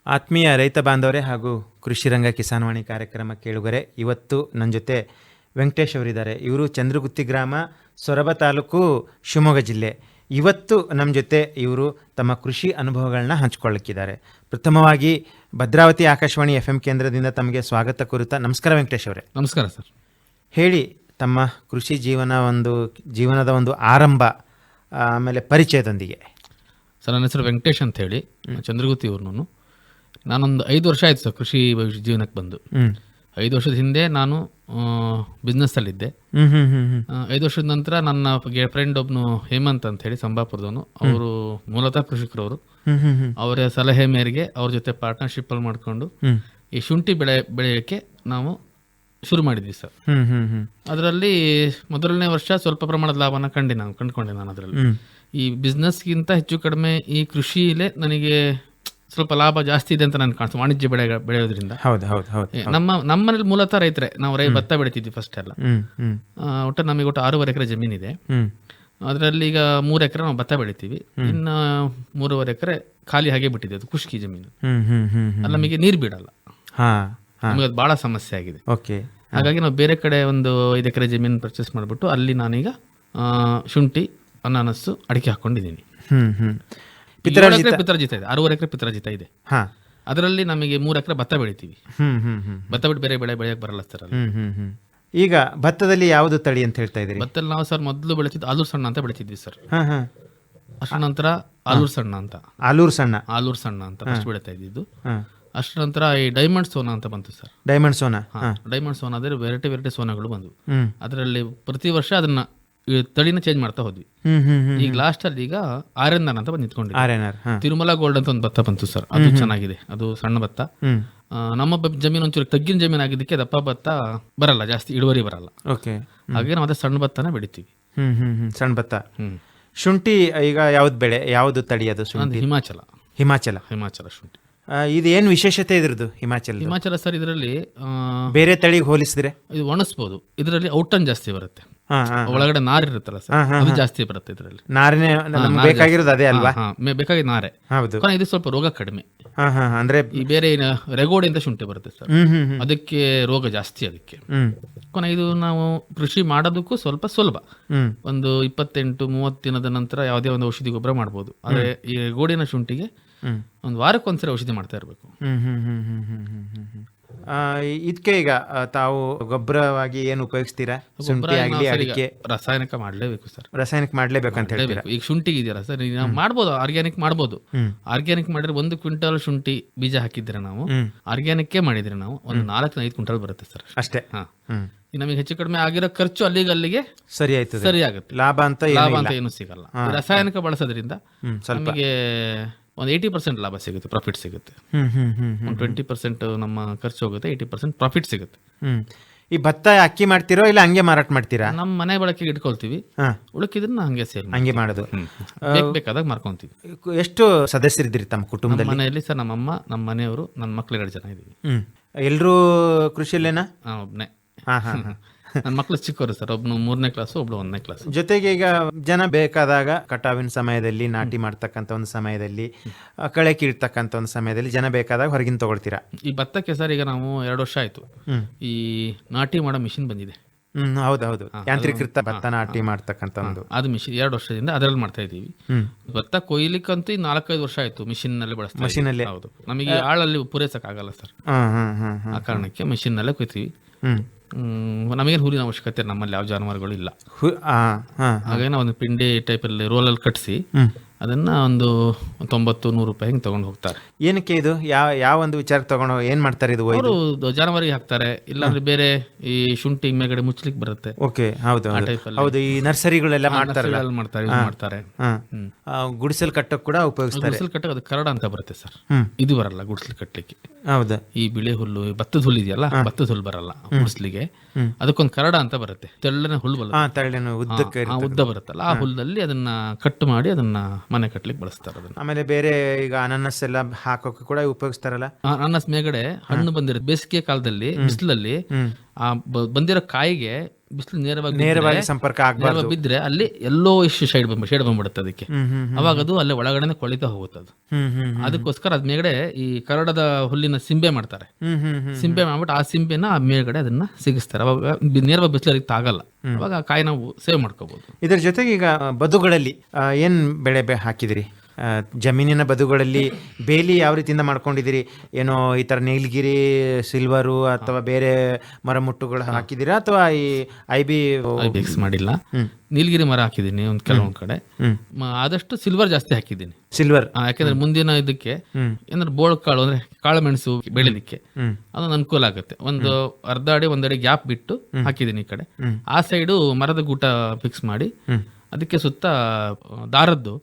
ಆತ್ಮೀಯ ರೈತ ಬಾಂಧವರೇ ಹಾಗೂ ಕೃಷಿರಂಗ ಕಿಸಾನ್ವಾಣಿ ಕಾರ್ಯಕ್ರಮ ಕೇಳುಗರೆ, ಇವತ್ತು ನನ್ನ ಜೊತೆ ವೆಂಕಟೇಶ್ ಅವರಿದ್ದಾರೆ. ಇವರು ಚಂದ್ರಗುತ್ತಿ ಗ್ರಾಮ, ಸೊರಬ ತಾಲೂಕು, ಶಿವಮೊಗ್ಗ ಜಿಲ್ಲೆ. ಇವತ್ತು ನಮ್ಮ ಜೊತೆ ಇವರು ತಮ್ಮ ಕೃಷಿ ಅನುಭವಗಳನ್ನ ಹಂಚಿಕೊಳ್ಳಕ್ಕಿದ್ದಾರೆ. ಪ್ರಥಮವಾಗಿ ಭದ್ರಾವತಿ ಆಕಾಶವಾಣಿ FM ಕೇಂದ್ರದಿಂದ ತಮಗೆ ಸ್ವಾಗತ ಕೋರುತ್ತಾ. ನಮಸ್ಕಾರ ವೆಂಕಟೇಶ್ ಅವರೇ. ನಮಸ್ಕಾರ ಸರ್. ಹೇಳಿ, ತಮ್ಮ ಕೃಷಿ ಜೀವನದ ಒಂದು ಆರಂಭ ಆಮೇಲೆ ಪರಿಚಯದೊಂದಿಗೆ. ಸರ್, ನನ್ನ ಹೆಸರು ವೆಂಕಟೇಶ್ ಅಂತ ಹೇಳಿ, ಚಂದ್ರಗುತ್ತಿ ಊರ್ನವನು. ನಾನೊಂದು 5 ವರ್ಷ ಆಯಿತು ಸರ್ ಕೃಷಿ ಜೀವನಕ್ಕೆ ಬಂದು. 5 ವರ್ಷದ ಹಿಂದೆ ನಾನು ಬಿಸ್ನೆಸ್ಸಲ್ಲಿದ್ದೆ. 5 ವರ್ಷದ ನಂತರ ನನ್ನ ಫ್ರೆಂಡ್ ಒಬ್ಬನು ಹೇಮಂತ್ ಅಂತ ಹೇಳಿ ಸಂಬಾಪುರದವನು, ಅವರು ಮೂಲತಃ ಕೃಷಿಕರವರು. ಅವರ ಸಲಹೆ ಮೇರೆಗೆ ಅವ್ರ ಜೊತೆ ಪಾರ್ಟ್ನರ್ಶಿಪ್ ಅಲ್ಲಿ ಮಾಡಿಕೊಂಡು ಈ ಶುಂಠಿ ಬೆಳೆಯೋಕ್ಕೆ ನಾವು ಶುರು ಮಾಡಿದ್ವಿ ಸರ್. ಅದರಲ್ಲಿ ಮೊದಲನೇ ವರ್ಷ ಸ್ವಲ್ಪ ಪ್ರಮಾಣದ ಲಾಭನ ಕಂಡುಕೊಂಡೆ ನಾನು. ಅದರಲ್ಲಿ ಈ ಬಿಸ್ನೆಸ್ಗಿಂತ ಹೆಚ್ಚು ಕಡಿಮೆ ಈ ಕೃಷಿಲೇ ನನಗೆ ಸ್ವಲ್ಪ ಲಾಭ ಜಾಸ್ತಿ ಇದೆ ಅಂತ ನಾನು ಕಾಣಿಸ್ತು, ವಾಣಿಜ್ಯ ಬೆಳೆಯೋದ್ರಿಂದ. ನಮ್ಮನೇಲಿ ಮೂಲತಃ ರೈತರೇ, ನಾವು ಭತ್ತ ಬೆಳಿತಿದ್ವಿ ಫಸ್ಟ್ ಎಲ್ಲ. ನಮಗೆ ಒಟ್ಟು 6.5 ಎಕರೆ ಜಮೀನಿದೆ. ಅದರಲ್ಲಿ ಈಗ 3 ಎಕರೆ ನಾವು ಭತ್ತ ಬೆಳಿತೀವಿ, ಇನ್ನು 3.5 ಎಕರೆ ಖಾಲಿ ಹಾಗೆ ಬಿಟ್ಟಿದೆ, ಅದು ಖುಷ್ಕಿ ಜಮೀನು. ಅಲ್ಲಿ ನಮಗೆ ನೀರು ಬಿಡಲ್ಲ, ನಮಗೆ ಅದು ಬಹಳ ಸಮಸ್ಯೆ ಆಗಿದೆ. ಹಾಗಾಗಿ ನಾವು ಬೇರೆ ಕಡೆ ಒಂದು 5 ಎಕರೆ ಜಮೀನು ಪರ್ಚೇಸ್ ಮಾಡಿಬಿಟ್ಟು ಅಲ್ಲಿ ನಾನೀಗ ಶುಂಠಿ, ಅನಾನಸ್ಸು, ಅಡಿಕೆ ಹಾಕೊಂಡಿದ್ದೀನಿ. ಪಿತರಾಜಿತ ಇದೆ, 6.5 ಎಕರೆ ಪಿತರಾಜಿತ ಇದೆ. ಅದರಲ್ಲಿ ನಮಗೆ 3 ಎಕರೆ ಭತ್ತ ಬೆಳಿತೀವಿ. ಭತ್ತ ಬಿಟ್ಟು ಬೇರೆ ಬೆಳೆ ಬೆಳೆಯಕ್ಕೆ ಬರಲ್ಲ ಸರ್. ಈಗ ಭತ್ತದಲ್ಲಿ ಯಾವುದು ತಳಿ ಅಂತ ಹೇಳ್ತಾ ಇದ್ದೀರಿ? ಭತ್ತದಲ್ಲಿ ನಾವು ಸರ್ ಮೊದಲು ಬೆಳಿತಿದ್ದು ಆಲೂರು ಸಣ್ಣ ಅಂತ ಬೆಳಿತಿದ್ವಿ ಸರ್. ಅಷ್ಟರ ನಂತರ ಆಲೂರು ಸಣ್ಣ ಅಂತ ಫಸ್ಟ್ ಬೆಳೀತಾ ಇದ್ದಿದ್ದು. ಅಷ್ಟರ ನಂತರ ಈ ಡೈಮಂಡ್ ಸೋನಾ ಅಂತ ಬಂತು ಸರ್. ಡೈಮಂಡ್ ಸೋನಾ ಅದೇ ವೆರೈಟಿ ಸೋನಾಗಳು ಬಂದವು. ಅದರಲ್ಲಿ ಪ್ರತಿ ವರ್ಷ ಅದನ್ನ ತಳಿನ ಚೇಂಜ್ ಮಾಡ್ತಾ ಹೋದ್ವಿ. ಈಗ ಲಾಸ್ಟ್ ಅಲ್ಲಿ ಈಗ RNR ಅಂತ ಬಂದು ನಿಂತ್ಕೊಂಡಿದೆ. ತಿರುಮಲ ಗೋಲ್ಡ್ ಅಂತ ಒಂದು ಭತ್ತ ಬಂತು ಸರ್, ಅದು ಚೆನ್ನಾಗಿದೆ. ಅದು ಸಣ್ಣ ಭತ್ತ. ನಮ್ಮ ಜಮೀನು ಒಂಚೂರು ತಗ್ಗಿನ ಜಮೀನು ಆಗಿದ್ದಕ್ಕೆ ದಪ್ಪ ಭತ್ತ ಬರಲ್ಲ, ಜಾಸ್ತಿ ಇಳುವರಿ ಬರಲ್ಲ. ಹಾಗೆ ನಾವು ಅದೇ ಸಣ್ಣ ಭತ್ತನ ಬೆಳಿತೀವಿ. ಸಣ್ಣ ಭತ್ತ. ಶುಂಠಿ ಈಗ ಯಾವ್ದು ಬೆಳೆ, ಯಾವ್ದು ತಳಿ ಅದು? ಹಿಮಾಚಲ ಶುಂಠಿ. ಇದು ಏನು ವಿಶೇಷತೆ ಇದ್ರದ್ದು? ಹಿಮಾಚಲ ಸರ್, ಇದರಲ್ಲಿ ಬೇರೆ ತಳಿಗೆ ಹೋಲಿಸಿದ್ರೆ ಇದು ಒಣಸ್ಬೋದು. ಇದರಲ್ಲಿ ಔಟನ್ ಜಾಸ್ತಿ ಬರುತ್ತೆ, ಒಳಗಡೆ ನಾರ್ ಇರುತ್ತಲ್ಲ ಸರ್, ಅದು ಜಾಸ್ತಿ ಬರುತ್ತೆ. ಇದರಲ್ಲಿ ನಾರಿನೇ ಬೇಕಾಗಿರೋದು, ಅದೇ ಅಲ್ವಾ? ಬೇಕಾಗಿ ನಾರೆ. ಹೌದು. ಇದು ಸ್ವಲ್ಪ ರೋಗ ಕಡಿಮೆ. ಅಂದ್ರೆ ಈ ಬೇರೆ ರೆಗೋಡಿ ಅಂತ ಶುಂಠಿ ಬರುತ್ತೆ ಸರ್, ಅದಕ್ಕೆ ರೋಗ ಜಾಸ್ತಿ. ಅದಕ್ಕೆ ಇದು ನಾವು ಕೃಷಿ ಮಾಡೋದಕ್ಕೂ ಸ್ವಲ್ಪ ಸುಲಭ. ಒಂದು 28-30 ದಿನದ ನಂತರ ಯಾವುದೇ ಒಂದು ಔಷಧಿ ಗೊಬ್ಬರ ಮಾಡ್ಬೋದು. ಆದ್ರೆ ಈ ರೆಗೋಡಿನ ಶುಂಠಿಗೆ ಒಂದು ವಾರಕ್ಕೊಂದ್ಸರಿ ಔಷಧಿ ಮಾಡ್ತಾ ಇರಬೇಕು. ಇದಕ್ಕೆ ಈಗ ತಾವು ಗೊಬ್ಬರವಾಗಿ ಏನು ಉಪಯೋಗಿಸ್ತೀರಾ? ಶುಂಠಿ ಆಗಲಿ ಅಡಿಕೆ? ರಾಸಾಯನಿಕ ಮಾಡಲೇಬೇಕು ಸರ್. ರಾಸಾಯನಿಕ ಮಾಡ್ಲೇಬೇಕಂತ ಹೇಳ್ತೀರಾ? ಈಗ ಶುಂಠಿಗೆ ಇದೆಯಲ್ಲ ಸರ್, ನಾವು ಮಾಡ್ಬೋದು, ಆರ್ಗ್ಯಾನಿಕ್ ಮಾಡ್ಬೋದು. ಆರ್ಗ್ಯಾನಿಕ್ ಮಾಡಿದ್ರೆ 1 ಕ್ವಿಂಟಲ್ ಶುಂಠಿ ಬೀಜ ಹಾಕಿದ್ರೆ ನಾವು, ಆರ್ಗ್ಯಾನಿಕ್ ಮಾಡಿದ್ರೆ ನಾವು ಒಂದು 4-5 ಕ್ವಿಂಟಲ್ ಬರುತ್ತೆ ಸರ್ ಅಷ್ಟೇ. ನಮಗೆ ಹೆಚ್ಚು ಕಡಿಮೆ ಆಗಿರೋ ಖರ್ಚು ಅಲ್ಲಿಗೆ ಸರಿ ಆಗುತ್ತೆ. ಲಾಭ ಅಂತ ಏನು ಸಿಗಲ್ಲ. ರಾಸಾಯನಿಕ ಬಳಸೋದ್ರಿಂದ ನಮಗೆ ಒಂದು 80% ಲಾಭ ಸಿಗುತ್ತೆ, ಪ್ರಾಫಿಟ್ ಸಿಗುತ್ತೆ. 20% ನಮ್ಮ ಖರ್ಚು ಹೋಗುತ್ತೆ, 80% ಪ್ರಾಫಿಟ್ ಸಿಗುತ್ತೆ. ಈ ಭತ್ತ ಅಕ್ಕಿ ಮಾಡ್ತಿರೋ ಇಲ್ಲ ಹಂಗೆ ಮಾರಾಟ ಮಾಡ್ತೀರಾ? ನಮ್ಮ ಮನೆ ಬಳಕೆಗೆ ಇಟ್ಕೊಳ್ತೀವಿ, ಉಳಿಕಿದ್ರನ್ನ ಹಂಗೆ ಸೇಲ್ ಹಂಗೆ ಮಾಡೋದು. ಬೇಕಾದಾಗ ಮಾರ್ಕೊಂತೀವಿ. ಎಷ್ಟು ಸದಸ್ಯರಿದ್ದೀರಿ ತಮ್ಮ ಕುಟುಂಬದಲ್ಲಿ? ಮನೆಯಲ್ಲಿ ಸರ್ ನಮ್ಮಮ್ಮ, ನಮ್ಮ ಮನೆಯವರು, ನನ್ನ ಮಕ್ಳು 2 ಜನ ಇದೀವಿ. ಎಲ್ಲರೂ ಕೃಷಿಯಲ್ಲೇನಾ? ಒಬ್ನೇ. ನನ್ನ ಮಕ್ಳು ಚಿಕ್ಕವರು ಸರ್, ಒಬ್ನು 3ನೇ ಕ್ಲಾಸು, ಒಬ್ಳು 1ನೇ ಕ್ಲಾಸ್. ಜೊತೆಗೆ ಈಗ ಜನ ಬೇಕಾದಾಗ ಕಟಾವಿನ ಸಮಯದಲ್ಲಿ, ನಾಟಿ ಮಾಡ್ತಕ್ಕಂಥ ಒಂದು ಸಮಯದಲ್ಲಿ, ಕಳೆ ಕೀಳ್ತಕ್ಕಂಥ ಒಂದು ಸಮಯದಲ್ಲಿ ಜನ ಬೇಕಾದಾಗ ಹೊರಗಿನ ತಗೊಳ್ತೀರಾ? ಈ ಭತ್ತಕ್ಕೆ ಸರ್ ಈಗ ನಾವು 2 ವರ್ಷ ಆಯ್ತು ಈ ನಾಟಿ ಮಾಡೋ ಮಿಷಿನ್ ಬಂದಿದೆ. ಹೌದೌದು, ಯಾಂತ್ರೀಕೃತ ಭತ್ತ ನಾಟಿ ಮಾಡ್ತಕ್ಕಂಥ ಒಂದು ಅದು ಮಿಷಿನ್ 2 ವರ್ಷದಿಂದ ಅದರಲ್ಲಿ ಮಾಡ್ತಾ ಇದೀವಿ. ಭತ್ತ ಕೊಯ್ಲಿಕ್ಕಂತೂ 4-5 ವರ್ಷ ಆಯ್ತು ಮಿಷಿನ್ ನಲ್ಲೇ ಬಳಸ್ತೀವಿ. ಮಿಷಿನ್. ಹೌದು, ನಮಗೆ ಆಳಲ್ಲಿ ಪೂರೈಸಕ್ ಆಗಲ್ಲ ಸರ್, ಆ ಕಾರಣಕ್ಕೆ ಮಿಷಿನ್ ನಲ್ಲೇ ಕೊಯ್ತೀವಿ. ನಮಗೇನು ಹುಲ್ಲಿನ ಅವಶ್ಯಕತೆ, ನಮ್ಮಲ್ಲಿ ಯಾವ ಜಾನುವಾರುಗಳು ಇಲ್ಲ. ಹಾಗಾಗಿ ನಾವು ಒಂದು ಪಿಂಡಿ ಟೈಪಲ್ಲಿ ರೋಲಲ್ಲಿ ಕಟ್ಟಿಸಿ ಅದನ್ನ ಒಂದು 90-100 ರೂಪಾಯಿ ಹಿಂಗೆ ತಗೊಂಡು ಹೋಗ್ತಾರೆ. ಏನಕ್ಕೆ ಇದು? ಯಾವ ಒಂದು ವಿಚಾರಕ್ಕೆ ತಗೊಂಡು ಏನ್ ಮಾಡ್ತಾರೆ? ಇದು ಅವರು ಜಾನುವಾರಿಗೆ ಹಾಕ್ತಾರೆ, ಇಲ್ಲಾಂದ್ರೆ ಬೇರೆ ಈ ಶುಂಠಿ ಮೇಲ್ಗಡೆ ಮುಚ್ಚಲಿಕ್ಕೆ ಬರುತ್ತೆ. ಹೌದು, ಈ ನರ್ಸರಿಗಳೆಲ್ಲ ಮಾಡ್ತಾರೆ. ಗುಡಿಸಲು ಕಟ್ಟಕ್ಕೆ ಕೂಡ ಉಪಯೋಗಿಸ್ತಾರೆ. ಗುಡಿಸಲು ಕಟ್ಟಕ್ಕೆ ಅದು ಕರಡ ಅಂತ ಬರುತ್ತೆ ಸರ್, ಇದು ಬರಲ್ಲ ಗುಡಿಸಲು ಕಟ್ಟಲಿಕ್ಕೆ. ಹೌದಾ? ಈ ಬಿಳೆ ಹುಲ್ಲು, ಭತ್ತದ ಹುಲ್ಲು ಇದೆಯಲ್ಲ, ಭತ್ತದ ಹುಲ್ಲು ಬರಲ್ಲ ಗುಡಿಸ್ಲಿಗೆ. ಅದಕ್ಕೊಂದು ಕರಡ ಅಂತ ಬರುತ್ತೆ, ತೆಳ್ಳನ ಹುಲ್ಲು ಉದ್ದ ಬರುತ್ತಲ್ಲ, ಆ ಹುಲ್ಲಲ್ಲಿ ಅದನ್ನ ಕಟ್ ಮಾಡಿ ಅದನ್ನ ಮನೆ ಕಟ್ಲಿಕ್ಕೆ ಬಳಸ್ತಾರೆ. ಅದನ್ನ ಆಮೇಲೆ ಬೇರೆ ಈಗ ಅನಾನಸ್ ಎಲ್ಲ ಹಾಕೋಕೆ ಕೂಡ ಉಪಯೋಗಿಸ್ತಾರಲ್ಲ. ಅನಾನಸ್ ಮೇಗಡೆ ಹಣ್ಣು ಬಂದಿರುತ್ತೆ, ಬೇಸಿಗೆ ಕಾಲದಲ್ಲಿ ಬಿಸಿಲಲ್ಲಿ ಆ ಬಂದಿರೋ ಕಾಯಿಗೆ ಬಿಸಿಲು ನೇರವಾಗಿ ಸಂಪರ್ಕ ಆಗಬಾರ್ದು. ಬಿದ್ದರೆ ಅಲ್ಲಿ ಎಲ್ಲೋ ಇಷ್ಟು ಶೇಡ್ ಬಂದ್ಬಿಡುತ್ತೆ ಅದಕ್ಕೆ. ಅವಾಗ ಅದು ಅಲ್ಲೇ ಒಳಗಡೆ ಕೊಳಿತಾ ಹೋಗುತ್ತೆ ಅದು. ಅದಕ್ಕೋಸ್ಕರ ಅದ್ ಮೇಲ್ಗಡೆ ಈ ಕರಡದ ಹುಲ್ಲಿನ ಸಿಂಬೆ ಮಾಡ್ತಾರೆ. ಸಿಂಬೆ ಮಾಡ್ಬಿಟ್ಟು ಆ ಸಿಂಬೆನ ಆ ಮೇಲ್ಗಡೆ ಅದನ್ನ ಸಿಗಿಸ್ತಾರೆ. ಅವಾಗ ನೇರವಾಗಿ ಬಿಸಿಲು ಅದಕ್ಕೆ ತಾಗಲ್ಲ. ಅವಾಗ ಆ ಕಾಯಿ ನಾವು ಸೇವ್ ಮಾಡ್ಕೋಬಹುದು. ಇದರ ಜೊತೆಗೆ ಈಗ ಬದುಗಳಲ್ಲಿ ಏನ್ ಬೆಳೆ ಹಾಕಿದಿರಿ? ಜಮೀನಿನ ಬದುಗಳಲ್ಲಿ ಬೇಲಿ ಯಾವ ರೀತಿಯಿಂದ ಮಾಡ್ಕೊಂಡಿದ್ದೀರಿ? ಏನೋ ಈ ಥರ ನೀಲಗಿರಿ, ಸಿಲ್ವರು ಅಥವಾ ಬೇರೆ ಮರಮುಟ್ಟುಗಳು ಹಾಕಿದ್ದೀರಾ ಅಥವಾ ಈ ಐಬಿಎಕ್ಸ್ ಮಾಡಿಲ್ಲ. ನೀಲಗಿರಿ ಮರ ಹಾಕಿದ್ದೀನಿ ಒಂದು ಕೆಲವೊಂದ್ ಕಡೆ. ಆದಷ್ಟು ಸಿಲ್ವರ್ ಜಾಸ್ತಿ ಹಾಕಿದ್ದೀನಿ. ಸಿಲ್ವರ್ ಯಾಕಂದ್ರೆ ಮುಂದಿನ ಇದಕ್ಕೆ ಏನಾದ್ರು ಬೋಳ್ ಕಾಳು ಅಂದ್ರೆ ಕಾಳು ಮೆಣಸು ಬೆಳಿಲಿಕ್ಕೆ ಅದೊಂದು ಅನುಕೂಲ ಆಗುತ್ತೆ. ಒಂದು ಅರ್ಧ ಅಡಿ ಒಂದಡಿ ಗ್ಯಾಪ್ ಬಿಟ್ಟು ಹಾಕಿದ್ದೀನಿ ಈ ಕಡೆ. ಆ ಸೈಡು ಮರದ ಗೂಟ ಫಿಕ್ಸ್ ಮಾಡಿ ಅದಕ್ಕೆ ಸುತ್ತ ದಾರದ್ದು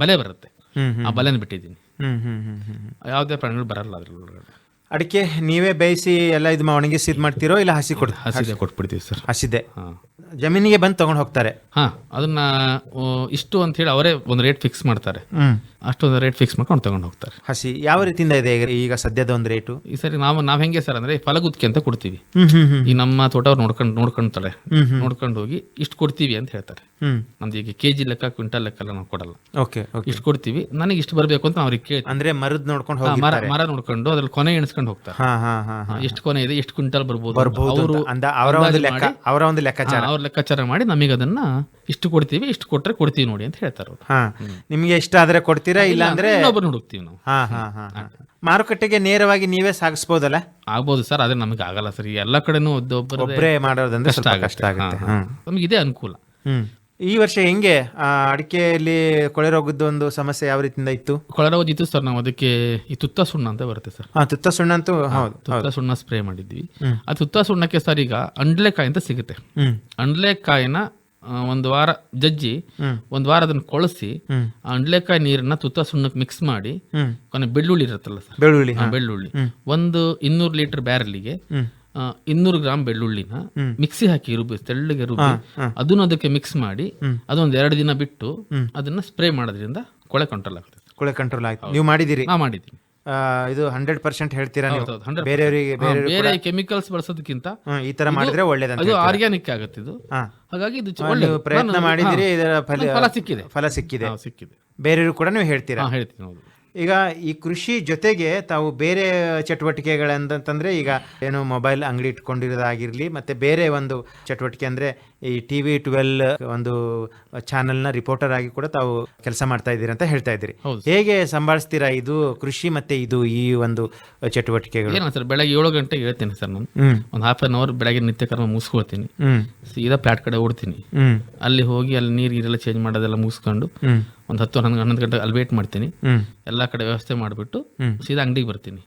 ಬಲೆ ಬರುತ್ತೆ. ಆ ಬಲೆನ ಬಿಟ್ಟಿದ್ದೀನಿ. ಯಾವುದೇ ಪ್ರಾಣಿಗಳು ಬರಲ್ಲ ಅದ್ರೊಳಗಡೆ. ಅಡಿಕೆ ನೀವೇ ಬೇಯಿಸಿ ಎಲ್ಲ ಇದು ಒಣಗಿಸಿ ಇದು ಮಾಡ್ತೀರೋ ಇಲ್ಲ ಹಸಿದೆ ಕೊಟ್ಬಿಡ್ತೀವಿ ಸರ್. ಹಸಿದೆ ಜಮೀನಿಗೆ ಬಂದು ತಗೊಂಡು ಹೋಗ್ತಾರೆ. ಅದನ್ನ ಇಷ್ಟು ಅಂತ ಹೇಳಿ ಅವರೇ ಒಂದು ರೇಟ್ ಫಿಕ್ಸ್ ಮಾಡ್ತಾರೆ. ಅಷ್ಟೊಂದು ರೇಟ್ ಫಿಕ್ಸ್ ಮಾಡ್ಕೊಂಡು ತಗೊಂಡು ಹೋಗ್ತಾರೆ. ಹಸಿ ಯಾವ ರೀತಿಯಿಂದ ಇದೆ ಈಗ ಸದ್ಯದ ಒಂದು ರೇಟು? ಈ ಸರಿ ನಾವ್ ಹೆಂಗೆ ಸರ್ ಅಂದ್ರೆ ಫಲಗುತ್ತಿಗೆ ಅಂತ ಕೊಡ್ತೀವಿ. ಈ ನಮ್ಮ ತೋಟವ್ರು ನೋಡ್ಕೊಂತಾರೆ. ನೋಡ್ಕೊಂಡು ಹೋಗಿ ಇಷ್ಟು ಕೊಡ್ತೀವಿ ಅಂತ ಹೇಳ್ತಾರೆ. ನಮ್ದು ಈಗ ಕೆಜಿ ಲೆಕ್ಕ ಕ್ವಿಂಟಲ್ ಲೆಕ್ಕ ಎಲ್ಲ ನಾವು ಕೊಡಲ್ಲ. ಇಷ್ಟು ಕೊಡ್ತೀವಿ, ನನಗೆ ಇಷ್ಟು ಬರಬೇಕು ಅಂತ ಅವ್ರಿಗೆ ಕೇಳಿ ಅಂದ್ರೆ ಮರದ ನೋಡ್ಕೊಂಡು ಮರ ನೋಡ್ಕೊಂಡು ಅದ್ರಲ್ಲಿ ಕೊನೆ ಎಣಿಸ್ಕೊಂಡು ಹೋಗ್ತಾರೆ. ಎಷ್ಟು ಕೊನೆ ಇದೆ, ಎಷ್ಟು ಕ್ವಿಂಟಲ್ ಬರ್ಬೋದು ಅವರ ಒಂದು ಲೆಕ್ಕಾಚಾರ. ಅವ್ರ ಲೆಕ್ಕಾಚಾರ ಮಾಡಿ ನಮಗೆ ಅದನ್ನ ಇಷ್ಟು ಕೊಡ್ತೀವಿ, ಇಷ್ಟು ಕೊಟ್ರೆ ಕೊಡ್ತೀವಿ ನೋಡಿ ಅಂತ ಹೇಳ್ತಾರೆ ಅವರು. ನಿಮ್ಗೆ ಇಷ್ಟ ಆದ್ರೆ ಕೊಡ್ತೀರಾ, ಇಲ್ಲ ಅಂದ್ರೆ ಇನ್ನೊಬ್ಬರು ಹುಡುಕ್ತೀವಿ ನಾವು. ಮಾರುಕಟ್ಟೆಗೆ ನೇರವಾಗಿ ನೀವೇ ಸಾಗಿಸಬಹುದಲ್ಲ? ಆಗ್ಬೋದು ಸರ್, ಅದೇ ನಮಗೆ ಆಗಲ್ಲ ಸರ್. ಎಲ್ಲ ಕಡೆನೂ ಒಬ್ಬರೇ ಮಾಡೋದಂದ್ರೆ ಕಷ್ಟ ಆಗುತ್ತೆ. ನಮ್ಗೆ ಇದೇ ಅನುಕೂಲ. ಈ ವರ್ಷ ಹೆಂಗೆ ಅಡಿಕೆಯಲ್ಲಿ ಕೊಳೆ ರೋಗದ ಒಂದು ಸಮಸ್ಯೆ ಯಾವ ರೀತಿಯಿಂದ ಇತ್ತು? ಕೊಳೆ ರೋಗ ಇತ್ತು ಸರ್. ನಾವು ಅದಕ್ಕೆ ಈ ತುತ್ತ ಸುಣ್ಣ ಅಂತ ಬರುತ್ತೆ ಸರ್. ತುತ್ತ ಸುಣ್ಣ ಅಂತೂ ತುತ್ತ ಸುಣ್ಣ ಸ್ಪ್ರೇ ಮಾಡಿದ್ವಿ. ಆ ತುತ್ತ ಸುಣ್ಣಕ್ಕೆ ಸರ್ ಈಗ ಅಂಡ್ಲೆಕಾಯಿ ಅಂತ ಸಿಗುತ್ತೆ. ಅಂಡ್ಲೆಕಾಯಿನ ಒಂದು ವಾರ ಜಜ್ಜಿ ಒಂದು ವಾರ ಅದನ್ನ ಕೊಳಸಿ ಆ ಅಂಡ್ಲೆಕಾಯಿ ನೀರನ್ನ ತುತ್ತ ಸುಣ್ಣಕ್ಕೆ ಮಿಕ್ಸ್ ಮಾಡಿ ಕೊನೆ ಬೆಳ್ಳುಳ್ಳಿ ಇರುತ್ತಲ್ಲ ಸರ್, ಬೆಳ್ಳುಳ್ಳಿ ಒಂದು 200 ಲೀಟರ್ ಬ್ಯಾರಲ್ಲಿಗೆ 200 ಗ್ರಾಮ್ ಬೆಳ್ಳುಳ್ಳಿನ ಮಿಕ್ಸಿ ಹಾಕಿ ತೆಳ್ಳಗೆ ರುಬ್ಬಿ ಅದನ್ನು ಅದಕ್ಕೆ ಮಿಕ್ಸ್ ಮಾಡಿ ಅದೊಂದು 2 ದಿನ ಬಿಟ್ಟು ಅದನ್ನ ಸ್ಪ್ರೇ ಮಾಡೋದ್ರಿಂದ ಕೊಳೆ ಕಂಟ್ರೋಲ್ ಆಗುತ್ತೆ. ಕೊಳೆ ಕಂಟ್ರೋಲ್ ಆಯ್ತು. ನೀವು ಮಾಡಿದಿರಿ? ನಾ ಮಾಡಿದ್ದೀನಿ. ಇದು 100% ಹೇಳ್ತೀರಾ ನೀವು? ಬೇರೆ ಕೆಮಿಕಲ್ಸ್ ಬಳಸೋದಕ್ಕಿಂತ ಈ ತರ ಮಾಡಿದ್ರೆ ಒಳ್ಳೇದಂತ. ಇದು ಆರ್ಗ್ಯಾನಿಕ್ ಆಗುತ್ತೆ ಇದು. ಹಾಗಾಗಿ ಇದು ಪ್ರಯತ್ನ ಮಾಡಿದಿರಿ, ಇದರ ಫಲ ಸಿಕ್ಕಿದೆ. ಬೇರೆಯವರು ಕೂಡ ನೀವು ಹೇಳ್ತೀರಾ? ಹೇಳ್ತೀನಿ. ಹೌದು. ಈಗ ಈ ಕೃಷಿ ಜೊತೆಗೆ ತಾವು ಬೇರೆ ಚಟುವಟಿಕೆಗಳಂತಂದ್ರೆ ಈಗ ಏನು ಮೊಬೈಲ್ ಅಂಗಡಿ ಇಟ್ಕೊಂಡಿರೋದಾಗಿರ್ಲಿ, ಮತ್ತೆ ಬೇರೆ ಒಂದು ಚಟುವಟಿಕೆ ಅಂದ್ರೆ ಈ TV12 ಒಂದು ಚಾನೆಲ್ನ ರಿಪೋರ್ಟರ್ ಆಗಿ ಕೂಡ ತಾವು ಕೆಲಸ ಮಾಡ್ತಾ ಇದ್ದೀರಿ ಅಂತ ಹೇಳ್ತಾ ಇದ್ದೀರಿ. ಹೇಗೆ ಸಂಭಾಳಿಸ್ತೀರಾ ಇದು ಕೃಷಿ ಮತ್ತೆ ಈ ಒಂದು ಚಟುವಟಿಕೆಗಳು? ಏನ ಸರ್, ಬೆಳಗ್ಗೆ 7 ಗಂಟೆಗೆ ಹೇಳ್ತೀನಿ ಸರ್. ನಾನು ಒಂದು ½ ಅನ್ ಅವರ್ ಬೆಳಗ್ಗೆ ನಿತ್ಯ ಕರ್ಮ ಮುಗಿಸ್ಕೊಳ್ತೀನಿ. ಸೀದಾ ಪ್ಲಾಟ್ ಕಡೆ ಓಡ್ತೀನಿ. ಅಲ್ಲಿ ಹೋಗಿ ಅಲ್ಲಿ ನೀರೆಲ್ಲ ಚೇಂಜ್ ಮಾಡೋದೆಲ್ಲ ಮುಗಿಸ್ಕೊಂಡು ಒಂದು 10-11 ಗಂಟೆ ಅಲ್ಲಿ ವೇಟ್ ಮಾಡ್ತೀನಿ. ಎಲ್ಲಾ ಕಡೆ ವ್ಯವಸ್ಥೆ ಮಾಡಿಬಿಟ್ಟು ಸೀದಾ ಅಂಗಡಿಗೆ ಬರ್ತೀನಿ.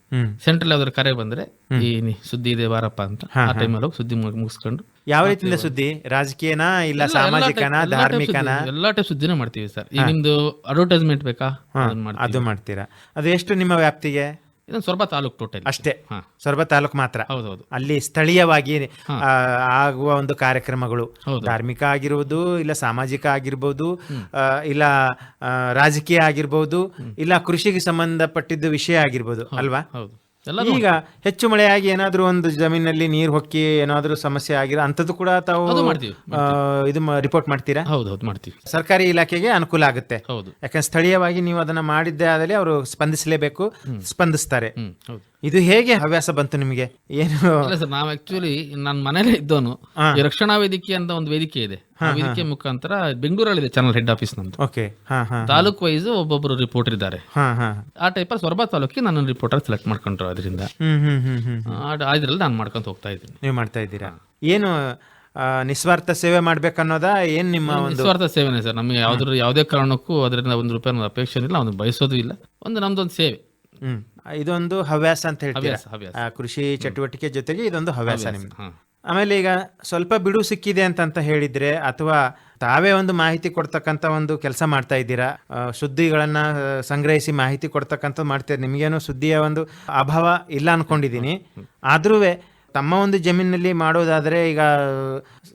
ಸೆಂಟ್ರಲ್ ಯಾವ್ದಾದ್ರು ಕರೆ ಬಂದ್ರೆ ಈ ಸುದ್ದಿ ಇದೆ ಬಾರಪ್ಪ ಅಂತ ಆ ಟೈಮಲ್ಲಿ ಹೋಗಿ ಸುದ್ದಿ ಮುಗಿಸ್ಕೊಂಡು. ಯಾವ ರೀತಿಯಿಂದ ಸುದ್ದಿ? ರಾಜಕೀಯನಾ ಇಲ್ಲ ಸಾಮಾಜಿಕನಾ ಧಾರ್ಮಿಕನಾ? ಎಲ್ಲಾ ಟೈಪ್ ಸುದ್ದಿನೇ ಮಾಡ್ತೀವಿ ಸರ್. ಈಗ ನಿಮ್ದು ಅಡ್ವರ್ಟೈಸ್ಮೆಂಟ್ ಬೇಕಾ? ಅದು ಮಾಡ್ತೀರಾ? ಅದು ಎಷ್ಟು ನಿಮ್ಮ ವ್ಯಾಪ್ತಿಗೆ? ಇದೊಂದು ಸೊರಬ ತಾಲೂಕು ಟೋಟಲ್ ಅಷ್ಟೇ. ಸೊರಬ ತಾಲೂಕು ಮಾತ್ರ? ಹೌದೌದು. ಅಲ್ಲಿ ಸ್ಥಳೀಯವಾಗಿ ಆಗುವ ಒಂದು ಕಾರ್ಯಕ್ರಮಗಳು ಧಾರ್ಮಿಕ ಆಗಿರ್ಬೋದು, ಇಲ್ಲ ಸಾಮಾಜಿಕ ಆಗಿರ್ಬೋದು, ಇಲ್ಲ ರಾಜಕೀಯ ಆಗಿರ್ಬೋದು, ಇಲ್ಲ ಕೃಷಿಗೆ ಸಂಬಂಧಪಟ್ಟಿದ್ದ ವಿಷಯ ಆಗಿರ್ಬೋದು ಅಲ್ವಾ? ಈಗ ಹೆಚ್ಚು ಮಳೆಯಾಗಿ ಏನಾದ್ರೂ ಒಂದು ಜಮೀನಲ್ಲಿ ನೀರು ಹೊಕ್ಕಿ ಏನಾದ್ರೂ ಸಮಸ್ಯೆ ಆಗಿರೋ ಅಂತದ್ದು ಕೂಡ ತಾವು ಇದು ರಿಪೋರ್ಟ್ ಮಾಡ್ತೀರಾ? ಹೌದೌದು, ಮಾಡ್ತೀವಿ. ಸರ್ಕಾರಿ ಇಲಾಖೆಗೆ ಅನುಕೂಲ ಆಗುತ್ತೆ. ಯಾಕಂದ್ರೆ ಸ್ಥಳೀಯವಾಗಿ ನೀವು ಅದನ್ನ ಮಾಡಿದ್ದೇ ಆದಲ್ಲಿ ಅವರು ಸ್ಪಂದಿಸಲೇಬೇಕು, ಸ್ಪಂದಿಸ್ತಾರೆ. ಇದು ಹೇಗೆ ಹವ್ಯಾಸ ಬಂತು ನಿಮಗೆ? ಏನು ಸರ್, ನಾವು ಆಕ್ಚುಲಿ ನನ್ನ ಮನೇಲೆ ಇದ್ದವನು. ರಕ್ಷಣಾ ವೇದಿಕೆ ಅಂತ ಒಂದು ವೇದಿಕೆ ಇದೆ. ಆ ವೇದಿಕೆ ಮುಖಾಂತರ ಬೆಂಗಳೂರಲ್ಲಿದೆ ಚಾನಲ್ ಹೆಡ್ ಆಫೀಸ್ ನಮ್ದು. ತಾಲೂಕ್ ವೈಸ್ ಒಬ್ಬೊಬ್ರು ರಿಪೋರ್ಟರ್ ಇದ್ದಾರೆ. ಆ ಟೈಪ್ ಸೊರಬ ತಾಲೂಕಿಗೆ ನನ್ನ ರಿಪೋರ್ಟರ್ ಸೆಲೆಕ್ಟ್ ಮಾಡ್ಕೊಂಡ್ರು. ಅದರಿಂದ ಅದ್ರಲ್ಲಿ ನಾನು ಮಾಡ್ಕೊಂತ ಹೋಗ್ತಾ ಇದ್ದೀನಿ. ನೀವು ಮಾಡ್ತಾ ಇದ್ದೀರಾ? ಏನು ನಿಸ್ವಾರ್ಥ ಸೇವೆ ಮಾಡ್ಬೇಕನ್ನೋದಾ? ಏನ್ ನಿಮ್ಮ ನಿಸ್ವಾರ್ಥ ಸೇವೆನೇ ಸರ್. ನಮಗೆ ಯಾವುದೇ ಕಾರಣಕ್ಕೂ ಅದರಿಂದ ₹1 ಅಪೇಕ್ಷೆ ಇಲ್ಲ, ಒಂದು ಬಯಸೋದು ಇಲ್ಲ. ನಮ್ದೊಂದು ಸೇವೆ. ಇದೊಂದು ಹವ್ಯಾಸ ಅಂತ ಹೇಳ್ತೀರಾ? ಕೃಷಿ ಚಟುವಟಿಕೆ ಜೊತೆಗೆ ಇದೊಂದು ಹವ್ಯಾಸ ನಿಮ್ದು. ಆಮೇಲೆ ಈಗ ಸ್ವಲ್ಪ ಬಿಡು ಸಿಕ್ಕಿದೆ ಅಂತ ಹೇಳಿದ್ರೆ, ಅಥವಾ ತಾವೇ ಒಂದು ಮಾಹಿತಿ ಕೊಡ್ತಕ್ಕಂಥ ಒಂದು ಕೆಲಸ ಮಾಡ್ತಾ ಇದ್ದೀರಾ, ಸುದ್ದಿಗಳನ್ನ ಸಂಗ್ರಹಿಸಿ ಮಾಹಿತಿ ಕೊಡ್ತಕ್ಕಂಥ ಮಾಡ್ತೀರಾ. ನಿಮಗೇನು ಸುದ್ದಿಯ ಒಂದು ಅಭಾವ ಇಲ್ಲ ಅನ್ಕೊಂಡಿದ್ದೀನಿ. ಆದ್ರೂ ತಮ್ಮ ಒಂದು ಜಮೀನಲ್ಲಿ ಮಾಡೋದಾದ್ರೆ ಈಗ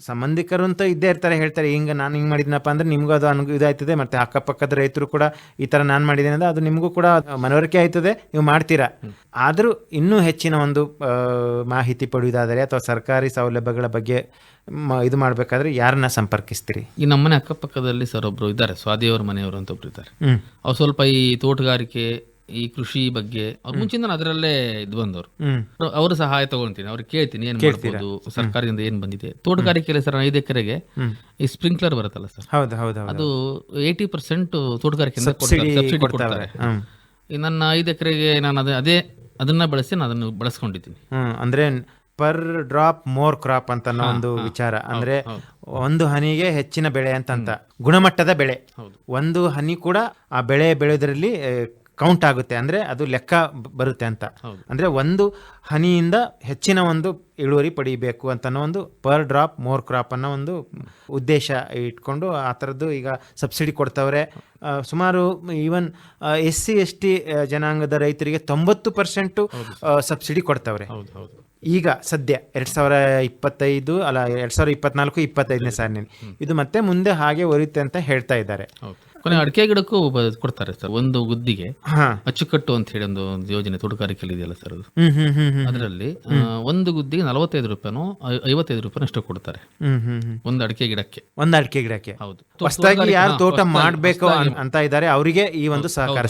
ಸಂಬಂಧಿಕರು ಅಂತ ಇದ್ದೇ ಇರ್ತಾರೆ, ಹೇಳ್ತಾರೆ ಹಿಂಗೆ ನಾನು ಹಿಂಗೆ ಮಾಡಿದ್ನಪ್ಪ ಅಂದರೆ ನಿಮಗೂ ಅದು ಇದಾಯ್ತದೆ, ಮತ್ತು ಅಕ್ಕಪಕ್ಕದ ರೈತರು ಕೂಡ ಈ ಥರ ನಾನು ಮಾಡಿದ್ದೇನೆ ಅಂದರೆ ಅದು ನಿಮಗೂ ಕೂಡ ಮನವರಿಕೆ ಆಯ್ತದೆ, ನೀವು ಮಾಡ್ತೀರಾ. ಆದರೂ ಇನ್ನೂ ಹೆಚ್ಚಿನ ಒಂದು ಮಾಹಿತಿ ಪಡೆಯುವುದಾದರೆ ಅಥವಾ ಸರ್ಕಾರಿ ಸೌಲಭ್ಯಗಳ ಬಗ್ಗೆ ಇದು ಮಾಡಬೇಕಾದ್ರೆ ಯಾರನ್ನ ಸಂಪರ್ಕಿಸ್ತೀರಿ? ಈ ನಮ್ಮನೆ ಅಕ್ಕಪಕ್ಕದಲ್ಲಿ ಸರ್ ಒಬ್ರು ಇದ್ದಾರೆ, ಸ್ವಾದಿಯವ್ರ ಮನೆಯವರು ಅಂತ ಒಬ್ರು ಇದ್ದಾರೆ. ಅವ್ರು ಸ್ವಲ್ಪ ಈ ತೋಟಗಾರಿಕೆ ಈ ಕೃಷಿ ಬಗ್ಗೆ ಅವ್ರು ಮುಂಚಿಂದ ಅದರಲ್ಲೇ ಇದು ಬಂದವರು. ಅವ್ರ ಸಹಾಯ ತಗೊಳ್ತೀನಿ, ಅವ್ರಿಗೆ ಕೇಳ್ತೀನಿ ಏನ್ ಮಾಡ್ಬೋದು, ಸರ್ಕಾರದಿಂದ ಏನ್ ಬಂದಿದೆ. ತೋಟಗಾರಿಕೆಯಲ್ಲಿ ಸರ್ 5 ಎಕರೆಗೆ ಈ ಸ್ಪ್ರಿಂಕ್ಲರ್ ಬರುತ್ತಲ್ಲ ಸರ್, ಅದು 80% ತೋಟಗಾರಿಕೆಯಿಂದ ಸಬ್ಸಿಡಿ ಕೊಡ್ತಾರೆ. ಈ ನನ್ನ 5 ಎಕರೆಗೆ ನಾನು ಅದನ್ನ ಬಳಸಿ ನಾನು ಅದನ್ನು ಬಳಸ್ಕೊಂಡಿದ್ದೀನಿ. ಅಂದ್ರೆ ಪರ್ ಡ್ರಾಪ್ ಮೋರ್ ಕ್ರಾಪ್ ಅಂತ ಒಂದು ವಿಚಾರ, ಅಂದ್ರೆ ಒಂದು ಹನಿಗೆ ಹೆಚ್ಚಿನ ಬೆಳೆ ಅಂತ ಗುಣಮಟ್ಟದ ಬೆಳೆ. ಒಂದು ಹನಿ ಕೂಡ ಆ ಬೆಳೆ ಬೆಳೆಯೋದ್ರಲ್ಲಿ ಕೌಂಟ್ ಆಗುತ್ತೆ, ಅಂದ್ರೆ ಅದು ಲೆಕ್ಕ ಬರುತ್ತೆ ಅಂತ. ಅಂದ್ರೆ ಒಂದು ಹನಿಯಿಂದ ಹೆಚ್ಚಿನ ಒಂದು ಇಳುವರಿ ಪಡಿಬೇಕು ಅಂತ ಒಂದು ಪರ್ ಡ್ರಾಪ್ ಮೋರ್ ಕ್ರಾಪ್ ಅನ್ನೋ ಒಂದು ಉದ್ದೇಶ ಇಟ್ಕೊಂಡು ಆ ಥರದ್ದು ಈಗ ಸಬ್ಸಿಡಿ ಕೊಡ್ತವ್ರೆ. ಸುಮಾರು ಈವನ್ SC ST ಜನಾಂಗದ ರೈತರಿಗೆ 90% ಸಬ್ಸಿಡಿ ಕೊಡ್ತವ್ರೆ ಈಗ ಸದ್ಯ 2025 ಅಲ್ಲ 2024-25ನೇ ಸಾಲಿನಲ್ಲಿ. ಇದು ಮತ್ತೆ ಮುಂದೆ ಹಾಗೆ ಒರಿಯುತ್ತೆ ಅಂತ ಹೇಳ್ತಾ ಇದ್ದಾರೆ. ಕೊನೆ ಅಡಿಕೆ ಗಿಡಕ್ಕೂ ಕೊಡ್ತಾರೆ ಸರ್, ಒಂದು ಗುದ್ದಿಗೆ ಅಚ್ಚುಕಟ್ಟು ಅಂತ ಹೇಳಿ ಒಂದು ಯೋಜನೆ ತೋಟಗಾರಿಕೆಯಲ್ಲಿ ಇದೆಯಲ್ಲ ಸರ್, ಅದು ಅದರಲ್ಲಿ ಒಂದು ಗುದ್ದಿಗೆ 45 ರೂಪಾಯಿನೋ 55 ರೂಪಾಯಿ ಅಷ್ಟು ಕೊಡ್ತಾರೆ ಒಂದು ಅಡಿಕೆ ಗಿಡಕ್ಕೆ. ಹೌದು, ಹೊಸದಾಗಿ ಯಾರು ತೋಟ ಮಾಡಬೇಕು ಅಂತ ಇದ್ದಾರೆ ಅವರಿಗೆ ಈ ಒಂದು ಸಹಕಾರ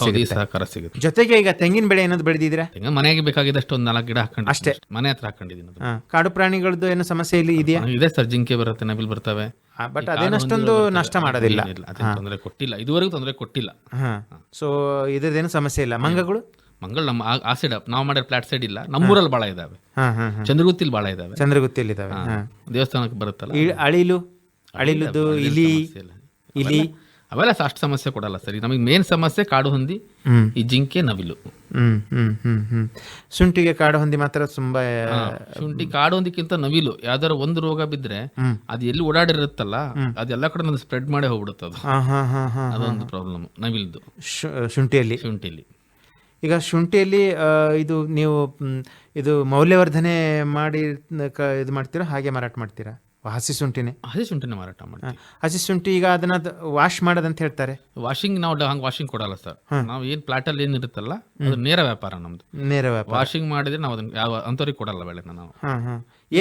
ಸಿಗುತ್ತೆ. ಜೊತೆಗೆ ಈಗ ತೆಂಗಿನ ಬೆಳೆ ಏನಾದ್ರು ಬೆಳೆದಿದ್ರೆ ಮನೆಗೆ ಬೇಕಾಗಿದ್ದಷ್ಟು ಒಂದು 4 ಗಿಡ ಹಾಕೊಂಡು ಅಷ್ಟೇ ಮನೆ ಹತ್ರ ಹಾಕೊಂಡಿದ್ದೀನಿ. ಕಾಡು ಪ್ರಾಣಿಗಳದ್ದು ಏನೋ ಸಮಸ್ಯೆ ಇಲ್ಲಿ ಇದೆಯಾ? ಇದೆ ಸರ್, ಜಿಂಕೆ ಬರುತ್ತೆ, ನವಿಲು ಬರ್ತವೆ, ಬಟ್ ಅದೇನಷ್ಟೊಂದು ನಷ್ಟ ಮಾಡೋದಿಲ್ಲ, ತೊಂದರೆ ಕೊಟ್ಟಿಲ್ಲ, ಇದುವರೆಗೂ ತೊಂದರೆ ಕೊಟ್ಟಿಲ್ಲ. ಸೊ ಇದ್ರದ್ದೇನು ಸಮಸ್ಯೆ ಇಲ್ಲ. ಮಂಗಗಳು ನಮ್ಮ ಆ ಸೈಡ್ ನಾವು ಮಾಡಿರೋ ಫ್ಲಾಟ್ ಸೈಡ್ ಇಲ್ಲ, ನಮ್ಮೂರಲ್ಲಿ ಬಾಳ ಇದಾವೆ, ಚಂದ್ರಗುತ್ತಿಲಿ ಬಾಳ ಇದಾವೆ, ದೇವಸ್ಥಾನಕ್ಕೆ ಬರುತ್ತಲ್ಲ ಅಳಿಲುದು ಇಲಿ ಅವೆಲ್ಲ ಅಷ್ಟು ಸಮಸ್ಯೆ ಕೊಡಲ್ಲ ಸರಿ. ನಮಗೆ ಮೇನ್ ಸಮಸ್ಯೆ ಕಾಡು ಹೊಂದಿ, ಈ ಜಿಂಕೆ, ನವಿಲು. ಶುಂಠಿಗೆ ಕಾಡು ಹೊಂದಿ ಮಾತ್ರ ತುಂಬಾ. ಶುಂಠಿ ಕಾಡು ಹೊಂದಿಕ್ಕಿಂತ ನವಿಲು ಯಾವ್ದಾರ ಒಂದು ರೋಗ ಬಿದ್ರೆ ಅದು ಎಲ್ಲಿ ಓಡಾಡಿರುತ್ತಲ್ಲ ಅದೆಲ್ಲ ಕಡೆ ಸ್ಪ್ರೆಡ್ ಮಾಡೇ ಹೋಗ್ಬಿಡುತ್ತೆ. ಅದೊಂದು ಪ್ರಾಬ್ಲಮ್ ನವಿಲ್ದು ಶುಂಠಿಯಲ್ಲಿ. ಈಗ ಶುಂಠಿಯಲ್ಲಿ ಇದು ನೀವು ಇದು ಮೌಲ್ಯವರ್ಧನೆ ಮಾಡಿ ಇದು ಮಾಡ್ತೀರಾ, ಹಾಗೆ ಮಾರಾಟ ಮಾಡ್ತೀರಾ? ಹಸಿ ಶುಂಠಿನೇ ಮಾರಾಟ ಮಾಡ್ತೀವಿ. ಹಸಿ ಶುಂಠಿ ಈಗ ಅದನ್ನ ವಾಶ್ ಮಾಡೋದಂತ ಹೇಳ್ತಾರೆ. ವಾಷಿಂಗ್ ನಾವು ಹಂಗೆ ವಾಷಿಂಗ್ ಕೊಡಲ್ಲ ಸರ್. ನಾವು ಏನ್ ಪ್ಲಾಟ್ ಅಲ್ಲಿ ಏನ್ ಇರುತ್ತಲ್ಲ ಅದು ನೇರ ವ್ಯಾಪಾರ ನಮ್ದು. ವಾಷಿಂಗ್ ಮಾಡಿದ್ರೆ ನಾವು ಅದನ್ನ ಯಾವ ಅಂತವ್ರಿಗೆ ಕೊಡಲ್ಲ ಬೆಳೆನ ನಾವು.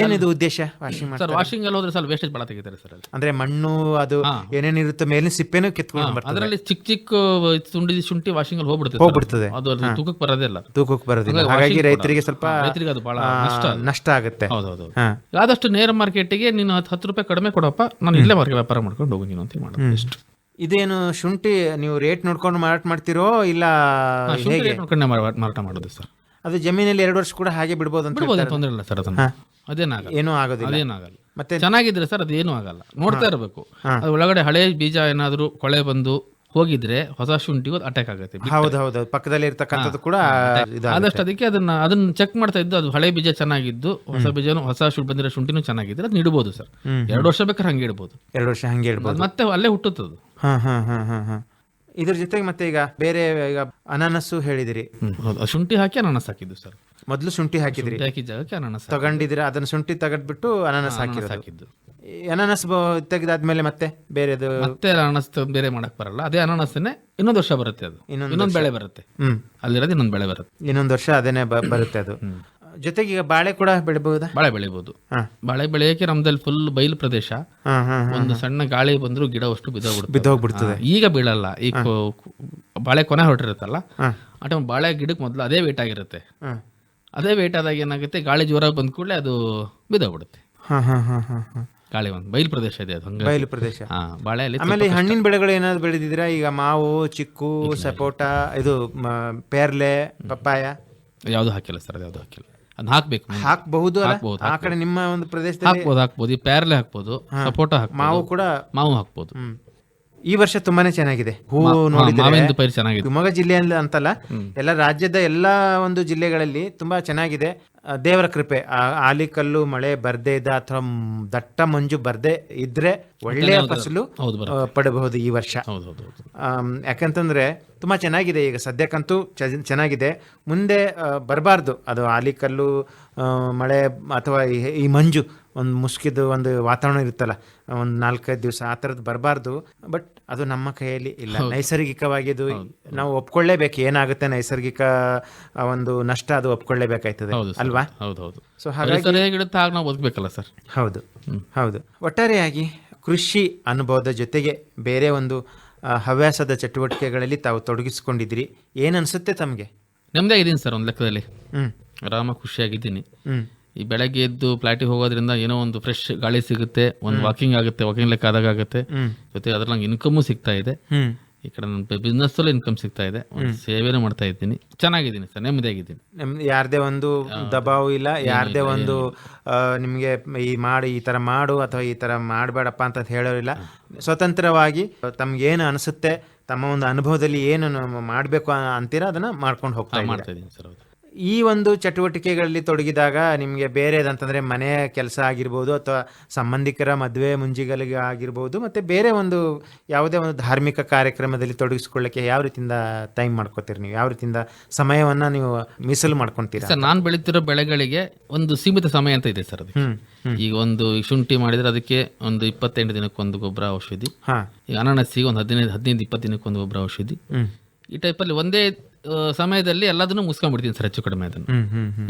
ಏನಿದು ಉದ್ದೇಶ ವಾಷಿಂಗ್ ಸರ್? ವಾಷಿಂಗ್ ಅಲ್ಲಿ ಹೋದ್ರೆ ಸ್ವಲ್ಪ ವೇಸ್ಟೇಜ್ ಭಾಳ ತೆಗಿತಾರೆ ಸರ್. ಅಂದ್ರೆ ಮಣ್ಣು ಅದು ಏನೇನಿರುತ್ತೆ ಮೇಲಿನ ಸಿಪ್ಪೆನೂ ಕಿತ್ಕೊಂಡು ಬರ್ತದೆ. ಅದರಲ್ಲಿ ಚಿಕ್ಕ ಶುಂಠಿ ವಾಷಿಂಗ್ ಅಲ್ಲಿ ಹೋಗ್ಬಿಡ್ತದೆ, ಅದು ತೂಕಕ್ಕೆ ಬರೋದಿಲ್ಲ. ಹಾಗಾಗಿ ರೈತರಿಗೆ ಸ್ವಲ್ಪ ಅದು ಬಹಳ ನಷ್ಟ ಆಗುತ್ತೆ. ಹೌದೌದು. ಆದಷ್ಟು ನೇರ ಮಾರ್ಕೆಟಿಗೆ ನೀನು 10 ರೂಪಾಯಿ ಕಡಿಮೆ ಕೊಡಪ್ಪ, ನಾನು ಇಲ್ಲೇ ವ್ಯಾಪಾರ ಮಾಡ್ಕೊಂಡು ಹೋಗು ನೀನು ಅಂತ ಮಾಡೋದು. ಇದೇನು ಶುಂಠಿ ನೀವು ರೇಟ್ ನೋಡ್ಕೊಂಡು ಮಾರಾಟ ಮಾಡ್ತಿರೋ ಇಲ್ಲ ನೋಡ್ಕೊಂಡೆ ಮಾರಾಟ ಮಾಡೋದು ಸರ್? ಅದು ಜಮೀನಲ್ಲಿ 2 ವರ್ಷ ಕೂಡ ಹಾಗೆ ಬಿಡ್ಬೋದು ಅಂತ ತೊಂದರೆ ಇಲ್ಲ ಸರ್. ಅದನ್ನ ಏನೂ ಆಗೋದಿಲ್ಲ. ಮತ್ತೆ ಚೆನ್ನಾಗಿದ್ರೆ ಸರ್ ಅದೇನು ಆಗಲ್ಲ, ನೋಡ್ತಾ ಇರಬೇಕು. ಅದು ಒಳಗಡೆ ಹಳೆ ಬೀಜ ಏನಾದ್ರು ಕೊಳೆ ಬಂದು ಹೋಗಿದ್ರೆ ಹೊಸ ಶುಂಠಿಗೂ ಅಟ್ಯಾಕ್ ಆಗುತ್ತೆ. ಹೌದು, ಪಕ್ಕದಲ್ಲಿ ಇರ್ತಕ್ಕಂಥದ್ದು ಕೂಡ ಆದಷ್ಟು ಅದಕ್ಕೆ ಅದನ್ನ ಚೆಕ್ ಮಾಡ್ತಾ ಇದ್ದು, ಅದು ಹಳೆ ಬೀಜ ಚೆನ್ನಾಗಿದ್ದು ಹೊಸ ಬೀಜನು ಬಂದಿರೋ ಶುಂಠಿನೂ ಚೆನ್ನಾಗಿದ್ರೆ ಅದು ಇಡ್ಬೋದು ಸರ್. 2 ವರ್ಷ ಬೇಕಾದ್ರೆ ಹಂಗೆ ಇಡ್ಬೋದು. 2 ವರ್ಷ ಹಂಗೆ ಇಡ್ಬೋದು, ಮತ್ತೆ ಅಲ್ಲೇ ಹುಟ್ಟುತ್ತದು. ಇದ್ರ ಜೊತೆಗೆ ಮತ್ತೆ ಈಗ ಬೇರೆ ಈಗ ಅನಾನಸ್ಸು ಹೇಳಿದಿರಿ, ಶುಂಠಿ ಹಾಕಿ ಅನಾನಸ್ ಹಾಕಿದ್ದು ಸರ್. ಮೊದಲು ಶುಂಠಿ ಹಾಕಿದ್ರಿ, ಹಾಕಿದ ಜಾಗಕ್ಕೆ ಅನಾನಸ್ ತಗೊಂಡಿದ್ರೆ ಅದನ್ನ ಶುಂಠಿ ತಗದ್ಬಿಟ್ಟು ಅನಾನಸ್ ಹಾಕಿದ್ದು. ಅನಾನಸ್ ತೆಗೆದಾದ್ಮೇಲೆ ಮತ್ತೆ ಬೇರೆದು ಮತ್ತೆ ಅನಾನಸ್ ಬೇರೆ ಮಾಡಕ್ ಬರಲ್ಲ. ಅದೇ ಅನಾನಸ್ನೇ ಇನ್ನೊಂದು ವರ್ಷ ಬರುತ್ತೆ, ಅದು ಇನ್ನೊಂದು ಬೆಳೆ ಬರುತ್ತೆ. ಅಲ್ಲಿರೋದು ಇನ್ನೊಂದು ಬೆಳೆ ಬರುತ್ತೆ, ಇನ್ನೊಂದು ವರ್ಷ ಅದೇನೆ ಬರುತ್ತೆ ಅದು. ಜೊತೆಗೆ ಈಗ ಬಾಳೆ ಕೂಡ ಬೆಳಿಬಹುದಾ? ಬಾಳೆ ಬೆಳಿಬಹುದು. ಬಾಳೆ ಬೆಳೆಯಕ್ಕೆ ನಮ್ದಲ್ಲಿ ಫುಲ್ ಬಯಲು ಪ್ರದೇಶ. ಒಂದು ಸಣ್ಣ ಗಾಳಿ ಬಂದ್ರು ಗಿಡ ಅಷ್ಟು ಬಿದ್ದೋಗ್ಬಿಡ್ತದೆ. ಈಗ ಬೀಳಲ್ಲ. ಈ ಬಾಳೆ ಕೊನೆ ಹೊರಟಿರುತ್ತಲ್ಲ ಆ ಟೈಮ್ ಬಾಳೆ ಗಿಡಕ್ಕೆ ಮೊದಲು ಅದೇ ವೇಟ್ ಆಗಿರುತ್ತೆ. ಅದೇ ವೇಟ್ ಆದಾಗ ಏನಾಗುತ್ತೆ, ಗಾಳಿ ಜೋರಾಗಿ ಬಂದ ಕೂಡಲೇ ಅದು ಬಿದ್ದೋಗ್ಬಿಡುತ್ತೆ. ಗಾಳಿ ಒಂದು ಬಯಲು ಪ್ರದೇಶ ಇದೆ, ಅದು ಬಯಲು ಪ್ರದೇಶ. ಬಾಳೆಯಲ್ಲಿ ಆಮೇಲೆ ಹಣ್ಣಿನ ಬೆಳೆಗಳು ಏನಾದ್ರು ಬೆಳೆದಿದ್ದೀರಾ? ಈಗ ಮಾವು, ಚಿಕ್ಕು, ಸಪೋಟ, ಇದು ಪೇರ್ಲೆ, ಪಪ್ಪಾಯ ಯಾವ್ದು ಹಾಕಿಲ್ಲ ಸರ್. ಯಾವ್ದು ಹಾಕಿಲ್ಲ. ಅದನ್ನ ಹಾಕ್ಬೇಕು, ಹಾಕಬಹುದು. ಆ ಕಡೆ ನಿಮ್ಮ ಒಂದು ಪ್ರದೇಶದಲ್ಲಿ ಹಾಕ್ಬೋದು. ಈ ಪೇರ್ಲೆ ಹಾಕ್ಬೋದು, ಸಪೋಟ ಹಾಕ್ಬೋದು, ಮಾವು ಹಾಕ್ಬೋದು. ಈ ವರ್ಷ ತುಂಬಾನೇ ಚೆನ್ನಾಗಿದೆ. ಹೂವು ನೋಡಿದ್ರೆ ಪೈರು ಚೆನ್ನಾಗಿದೆ. ಶಿವಮೊಗ್ಗ ಜಿಲ್ಲೆಯಲ್ಲಿ ಅಂತಲ್ಲ, ಎಲ್ಲ ರಾಜ್ಯದ ಎಲ್ಲಾ ಒಂದು ಜಿಲ್ಲೆಗಳಲ್ಲಿ ತುಂಬಾ ಚೆನ್ನಾಗಿದೆ. ದೇವರ ಕೃಪೆ, ಆಲಿಕಲ್ಲು ಮಳೆ ಬರ್ದೇ ಇದ್ದ ಅಥವಾ ದಟ್ಟ ಮಂಜು ಬರ್ದೇ ಇದ್ರೆ ಒಳ್ಳೆಯ ಫಸಲು ಪಡಬಹುದು ಈ ವರ್ಷ. ಯಾಕಂತಂದ್ರೆ ತುಂಬಾ ಚೆನ್ನಾಗಿದೆ. ಈಗ ಸದ್ಯಕ್ಕಂತೂ ಚೆನ್ನಾಗಿದೆ. ಮುಂದೆ ಬರಬಾರ್ದು ಅದು ಆಲಿಕಲ್ಲು ಮಳೆ ಅಥವಾ ಈ ಮಂಜು ಒಂದು ಮುಷ್ಕಿದ ಒಂದು ವಾತಾವರಣ ಇರುತ್ತಲ್ಲ, ಒಂದು 4-5 ದಿವಸ ಆ ಥರದ್ದು ಬರಬಾರ್ದು. ಬಟ್ ಅದು ನಮ್ಮ ಕೈಯಲ್ಲಿ ಇಲ್ಲ. ನೈಸರ್ಗಿಕವಾಗಿ ಇದು ನಾವು ಒಪ್ಕೊಳ್ಳೇಬೇಕು. ಏನಾಗುತ್ತೆ ನೈಸರ್ಗಿಕ ಒಂದು ನಷ್ಟ ಅದು ಒಪ್ಕೊಳ್ಳೇಬೇಕಾಯ್ತದೆ ಅಲ್ವಾ? ಹೌದೌದು. ಸೊ ಹಾಗಾಗಿ ನಾವು ಬದುಕಬೇಕಲ್ಲ ಸರ್. ಹೌದು ಹೌದು. ಒಟ್ಟಾರೆಯಾಗಿ ಕೃಷಿ ಅನುಭವದ ಜೊತೆಗೆ ಬೇರೆ ಒಂದು ಹವ್ಯಾಸದ ಚಟುವಟಿಕೆಗಳಲ್ಲಿ ತಾವು ತೊಡಗಿಸ್ಕೊಂಡಿದ್ದೀರಿ. ಏನು ಅನಿಸುತ್ತೆ ತಮಗೆ? ನೆಮ್ಮದಿ ಆಗಿದ್ದೀನಿ ಸರ್, ಒಂದು ಲೆಕ್ಕದಲ್ಲಿ ಆರಾಮ ಖುಷಿಯಾಗಿದ್ದೀನಿ. ಈ ಬೆಳಗ್ಗೆ ಎದ್ದು ಫ್ಲಾಟಿಗೆ ಹೋಗೋದ್ರಿಂದ ಏನೋ ಒಂದು ಫ್ರೆಶ್ ಗಾಳಿ ಸಿಗುತ್ತೆ, ಒಂದು ವಾಕಿಂಗ್ ಆಗುತ್ತೆ, ವಾಕಿಂಗ್ ಲೆಕ್ಕ ಆದಾಗ ಆಗುತ್ತೆ, ಜೊತೆ ಅದ್ರ ನಂಗೆ ಇನ್ಕಮು ಸಿಗ್ತಾ ಇದೆ. ಈ ಕಡೆ ನನ್ನ ಬಿಸ್ನೆಸ್ ಅಲ್ಲೂ ಇನ್ಕಮ್ ಸಿಗ್ತಾ ಇದೆ, ಒಂದು ಸೇವೆನೂ ಮಾಡ್ತಾ ಇದ್ದೀನಿ. ಚೆನ್ನಾಗಿದ್ದೀನಿ ಸರ್, ನೆಮ್ಮದಿಯಾಗಿದ್ದೀನಿ. ಯಾರದೇ ಒಂದು ದಬಾವು ಇಲ್ಲ, ಯಾರದೇ ಒಂದು ನಿಮಗೆ ಈ ಥರ ಮಾಡು ಅಥವಾ ಈ ಥರ ಮಾಡಬೇಡಪ್ಪ ಅಂತ ಹೇಳೋರಿಲ್ಲ. ಸ್ವತಂತ್ರವಾಗಿ ತಮ್ಗೇನು ಅನಿಸುತ್ತೆ, ತಮ್ಮ ಒಂದು ಅನುಭವದಲ್ಲಿ ಏನು ಮಾಡಬೇಕು ಅಂತೀರಾ ಅದನ್ನು ಮಾಡ್ಕೊಂಡು ಹೋಗ್ತಾ ಇದ್ದೀನಿ ಸರ್. ಹೌದು. ಈ ಒಂದು ಚಟುವಟಿಕೆಗಳಲ್ಲಿ ತೊಡಗಿದಾಗ ನಿಮಗೆ ಬೇರೆದಂತಂದರೆ ಮನೆಯ ಕೆಲಸ ಆಗಿರ್ಬೋದು ಅಥವಾ ಸಂಬಂಧಿಕರ ಮದುವೆ ಮುಂಜಿಗಳಿಗೆ ಆಗಿರ್ಬೋದು, ಮತ್ತು ಬೇರೆ ಒಂದು ಯಾವುದೇ ಒಂದು ಧಾರ್ಮಿಕ ಕಾರ್ಯಕ್ರಮದಲ್ಲಿ ತೊಡಗಿಸ್ಕೊಳ್ಳೋಕ್ಕೆ ಯಾವ ರೀತಿಯಿಂದ ಟೈಮ್ ಮಾಡ್ಕೋತೀರಿ ನೀವು? ಯಾವ ರೀತಿಯಿಂದ ಸಮಯವನ್ನು ನೀವು ಮೀಸಲು ಮಾಡ್ಕೊತೀರಾ? ಸರ್, ನಾನು ಬೆಳೀತಿರೋ ಬೆಳೆಗಳಿಗೆ ಒಂದು ಸೀಮಿತ ಸಮಯ ಅಂತ ಇದೆ ಸರ್. ಅದಕ್ಕೆ ಈಗ ಒಂದು ಶುಂಠಿ ಮಾಡಿದರೆ ಅದಕ್ಕೆ ಒಂದು 28 ದಿನಕ್ಕೊಂದು ಗೊಬ್ಬರ ಔಷಧಿ, ಈಗ ಅನಾನಸಿಗೆ ಒಂದು 15-20 ದಿನಕ್ಕೊಂದು ಗೊಬ್ಬರ ಔಷಧಿ. ಈ ಟೈಪಲ್ಲಿ ಒಂದೇ ಸಮಯದಲ್ಲಿ ಎಲ್ಲದನ್ನು ಮುಗಿಸ್ಕೊಂಡ್ಬಿಡ್ತೀನಿ ಸರ್, ಹೆಚ್ಚು ಕಡಿಮೆ. ಅದನ್ನು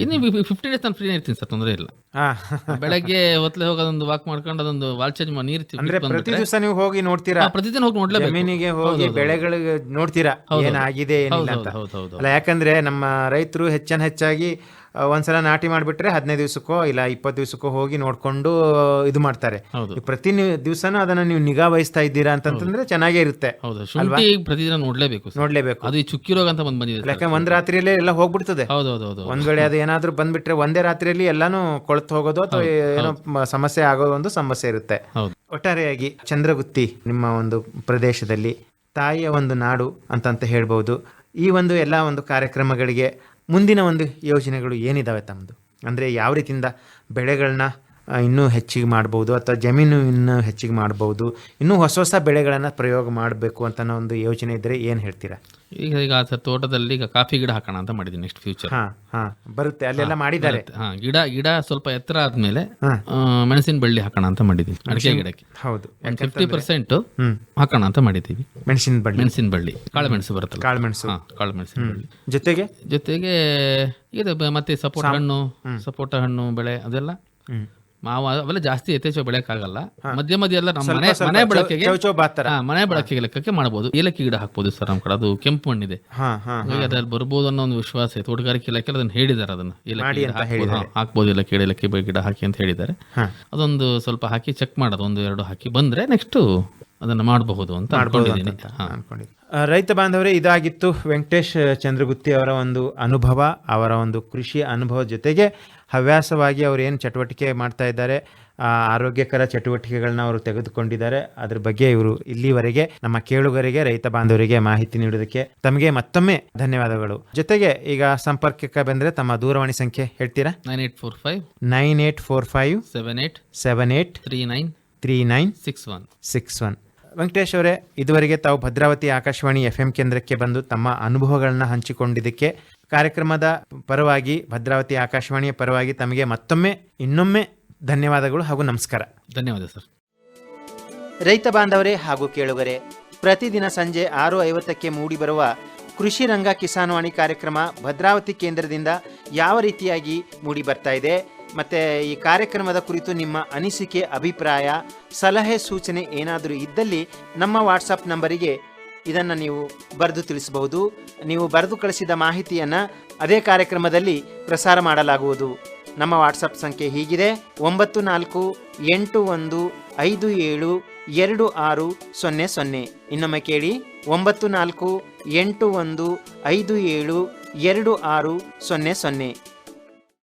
ಇನ್ನು 15 ಡೇಸ್ ನಾನು ಫ್ರೀ ಇರ್ತೀನಿ ಸರ್, ತೊಂದರೆ ಇಲ್ಲ. ಬೆಳಗ್ಗೆ ಹೊತ್ತಲೆ ಹೋಗಿ ಅದೊಂದು ವಾಕ್ ಮಾಡ್ಕೊಂಡು ಅದೊಂದು ವಾಲ್ ಚೇಂಜ್ ಮಾಡಿ ನೀರು ಪ್ರತಿ ದಿವಸ ನೀವು ಹೋಗಿ ನೋಡ್ತೀರಾ? ಪ್ರತಿದಿನ ಹೋಗಿ ನೋಡ್ಲೇಬೇಕು, ಜಮೀನಿಗೆ ಹೋಗಿ ಬೆಳೆಗಳಿಗೆ ನೋಡ್ತೀರಾ ಏನಾಗಿದೆ ಏನಿಲ್ಲ ಅಂತ. ಅಲ್ಲ, ಯಾಕಂದ್ರೆ ನಮ್ಮ ರೈತರು ಹೆಚ್ಚಾಗಿ ಒಂದ್ಸಲ ನಾಟಿ ಮಾಡಿಬಿಟ್ರೆ 15 ದಿವಸಕ್ಕೋ ಇಲ್ಲ 20 ದಿವಸಕ್ಕೋ ಹೋಗಿ ನೋಡ್ಕೊಂಡು ಇದು ಮಾಡ್ತಾರೆ. ಪ್ರತಿ ದಿವಸನೂ ಅದನ್ನ ನೀವು ನಿಗಾ ವಹಿಸ್ತಾ ಇದ್ದೀರಾ ಅಂತಂದ್ರೆ ಚೆನ್ನಾಗೇ ಇರುತ್ತೆ. ಶುಂಠಿ ಪ್ರತಿದಿನ ನೋಡ್ಲೇಬೇಕು. ಅದು ಚುಕ್ಕಿ ರೋಗ ಅಂತ ಬಂದಿದೆ, ಯಾಕಂದ್ರೆ ಒಂದ್ ರಾತ್ರಿಯಲ್ಲೇ ಎಲ್ಲ ಹೋಗ್ಬಿಡ್ತದೆ. ಒಂದ್ ವೇಳೆ ಅದು ಏನಾದ್ರೂ ಬಂದ್ಬಿಟ್ರೆ ಒಂದೇ ರಾತ್ರಿಯಲ್ಲಿ ಎಲ್ಲಾನು ಕೊಳತು ಹೋಗೋದು ಅಥವಾ ಏನೋ ಸಮಸ್ಯೆ ಆಗೋದು ಒಂದು ಸಮಸ್ಯೆ ಇರುತ್ತೆ. ಒಟ್ಟಾರೆಯಾಗಿ ಚಂದ್ರಗುತ್ತಿ ನಿಮ್ಮ ಒಂದು ಪ್ರದೇಶದಲ್ಲಿ ತಾಯಿಯ ಒಂದು ನಾಡು ಅಂತ ಹೇಳ್ಬೋದು. ಈ ಒಂದು ಎಲ್ಲ ಒಂದು ಕಾರ್ಯಕ್ರಮಗಳಿಗೆ ಮುಂದಿನ ಒಂದು ಯೋಜನೆಗಳು ಏನಿದಾವೆ ತಮ್ಮದು? ಅಂದರೆ ಯಾವ ರೀತಿಯಿಂದ ಬೆಳೆಗಳನ್ನ ಇನ್ನೂ ಹೆಚ್ಚಿಗೆ ಮಾಡ್ಬೋದು ಅಥವಾ ಜಮೀನು ಇನ್ನೂ ಹೆಚ್ಚಿಗೆ ಮಾಡ್ಬೋದು, ಇನ್ನೂ ಹೊಸ ಬೆಳೆಗಳನ್ನು ಪ್ರಯೋಗ ಮಾಡಬೇಕು ಅಂತ ಒಂದು ಯೋಚನೆ ಇದ್ದರೆ ಏನು ಹೇಳ್ತೀರಾ? ಈಗ ತೋಟದಲ್ಲಿ ಈಗ ಕಾಫಿ ಗಿಡ ಹಾಕೋಣ ಅಂತ ಮಾಡಿದ್ದೀನಿ. ನೆಕ್ಸ್ಟ್ ಫ್ಯೂಚರ್ ಬರುತ್ತೆ, ಅಲ್ಲೆಲ್ಲ ಮಾಡಿದ್ದಾರೆ. ಗಿಡ ಸ್ವಲ್ಪ ಎತ್ತರ ಆದ್ಮೇಲೆ ಮೆಣಸಿನ ಬಳ್ಳಿ ಹಾಕೋಣ ಅಂತ ಮಾಡಿದ್ದೀವಿ. ಅಡಿಕೆ ಗಿಡಕ್ಕೆ ಹೌದು 50% ಹಾಕೋಣ ಅಂತ ಮಾಡಿದ್ದೀವಿ. ಮೆಣಸಿನ ಬಳ್ಳಿ, ಕಾಳುಮೆಣಸು ಬರುತ್ತಲ್ಲ, ಕಾಳುಮೆಣಸಿನ ಬಳ್ಳಿ ಜೊತೆಗೆ ಇದು ಮತ್ತೆ ಸಪೋಟ ಹಣ್ಣು ಬೆಳೆ ಅದೆಲ್ಲ ಮಾವು ಅವೆಲ್ಲ ಜಾಸ್ತಿ ಯಥೇಚ್ಛ ಬೆಳೆಯಕ್ಕಾಗಲ್ಲ. ಮಧ್ಯ ಎಲ್ಲ ನಮ್ಮ ಮನೆ ಬಳಕೆಗೆ ಲೆಕ್ಕಕ್ಕೆ ಮಾಡಬಹುದು. ಏಲಕ್ಕಿ ಗಿಡ ಹಾಕ್ಬೋದು ಸರ್ ನಮ್ಮ ಕಡೆ, ಅದು ಕೆಂಪು ಮಣ್ಣಿದೆ, ಅದ್ರಲ್ಲಿ ಬರ್ಬೋದು ಅನ್ನೋ ಒಂದು ವಿಶ್ವಾಸ ಇದೆ. ತೋಟಗಾರಿಕೆ ಇಲಾಖೆ ಅದನ್ನ ಹೇಳಿದ್ದಾರೆ, ಅದನ್ನ ಹಾಕ್ಬೋದು, ಏಲಕ್ಕಿ ಗಿಡ ಹಾಕಿ ಅಂತ ಹೇಳಿದ್ದಾರೆ. ಅದೊಂದು ಸ್ವಲ್ಪ ಹಾಕಿ ಚೆಕ್ ಮಾಡೋದು, 1-2 ಹಾಕಿ ಬಂದ್ರೆ ನೆಕ್ಸ್ಟ್ ಅದನ್ನ ಮಾಡಬಹುದು ಅಂತ ಅನ್ಕೊಂಡಿದ್ದೀನಿ. ರೈತ ಬಾಂಧವರೇ, ಇದಾಗಿತ್ತು ವೆಂಕಟೇಶ್ ಚಂದ್ರಗುತ್ತಿ ಅವರ ಒಂದು ಅನುಭವ, ಅವರ ಒಂದು ಕೃಷಿ ಅನುಭವದ ಜೊತೆಗೆ ಹವ್ಯಾಸವಾಗಿ ಅವರು ಏನು ಚಟುವಟಿಕೆ ಮಾಡ್ತಾ ಇದ್ದಾರೆ, ಆರೋಗ್ಯಕರ ಚಟುವಟಿಕೆಗಳನ್ನ ಅವರು ತೆಗೆದುಕೊಂಡಿದ್ದಾರೆ. ಅದ್ರ ಬಗ್ಗೆ ಇವರು ಇಲ್ಲಿವರೆಗೆ ನಮ್ಮ ಕೇಳುಗರಿಗೆ, ರೈತ ಬಾಂಧವರಿಗೆ ಮಾಹಿತಿ ನೀಡೋದಕ್ಕೆ ತಮಗೆ ಮತ್ತೊಮ್ಮೆ ಧನ್ಯವಾದಗಳು. ಜೊತೆಗೆ ಈಗ ಸಂಪರ್ಕಕ್ಕೆ ಬಂದರೆ ತಮ್ಮ ದೂರವಾಣಿ ಸಂಖ್ಯೆ ಹೇಳ್ತೀರಾ? 9845 78 3961. ವೆಂಕಟೇಶ್ ಅವರೇ, ಇದುವರೆಗೆ ತಾವು ಭದ್ರಾವತಿ ಆಕಾಶವಾಣಿ FM ಕೇಂದ್ರಕ್ಕೆ ಬಂದು ತಮ್ಮ ಅನುಭವಗಳನ್ನ ಹಂಚಿಕೊಂಡಿದ್ದಕ್ಕೆ ಕಾರ್ಯಕ್ರಮದ ಪರವಾಗಿ, ಭದ್ರಾವತಿ ಆಕಾಶವಾಣಿಯ ಪರವಾಗಿ ತಮಗೆ ಇನ್ನೊಮ್ಮೆ ಧನ್ಯವಾದಗಳು ಹಾಗೂ ನಮಸ್ಕಾರ. ಧನ್ಯವಾದ ಸರ್. ರೈತ ಬಾಂಧವರೇ ಹಾಗೂ ಕೇಳುಗರೆ, ಪ್ರತಿದಿನ ಸಂಜೆ 6:50ಕ್ಕೆ ಮೂಡಿಬರುವ ಕೃಷಿ ರಂಗ ಕಿಸಾನ್ವಾಣಿ ಕಾರ್ಯಕ್ರಮ ಭದ್ರಾವತಿ ಕೇಂದ್ರದಿಂದ ಯಾವ ರೀತಿಯಾಗಿ ಮೂಡಿ ಬರ್ತಾ ಇದೆ, ಮತ್ತು ಈ ಕಾರ್ಯಕ್ರಮದ ಕುರಿತು ನಿಮ್ಮ ಅನಿಸಿಕೆ, ಅಭಿಪ್ರಾಯ, ಸಲಹೆ, ಸೂಚನೆ ಏನಾದರೂ ಇದ್ದಲ್ಲಿ ನಮ್ಮ ವಾಟ್ಸಪ್ ನಂಬರಿಗೆ ಇದನ್ನು ನೀವು ಬರೆದು ತಿಳಿಸಬಹುದು. ನೀವು ಬರೆದು ಕಳಿಸಿದ ಮಾಹಿತಿಯನ್ನು ಅದೇ ಕಾರ್ಯಕ್ರಮದಲ್ಲಿ ಪ್ರಸಾರ ಮಾಡಲಾಗುವುದು. ನಮ್ಮ ವಾಟ್ಸಪ್ ಸಂಖ್ಯೆ ಹೀಗಿದೆ: 9481572600. ಇನ್ನೊಮ್ಮೆ ಕೇಳಿ: 9481572600.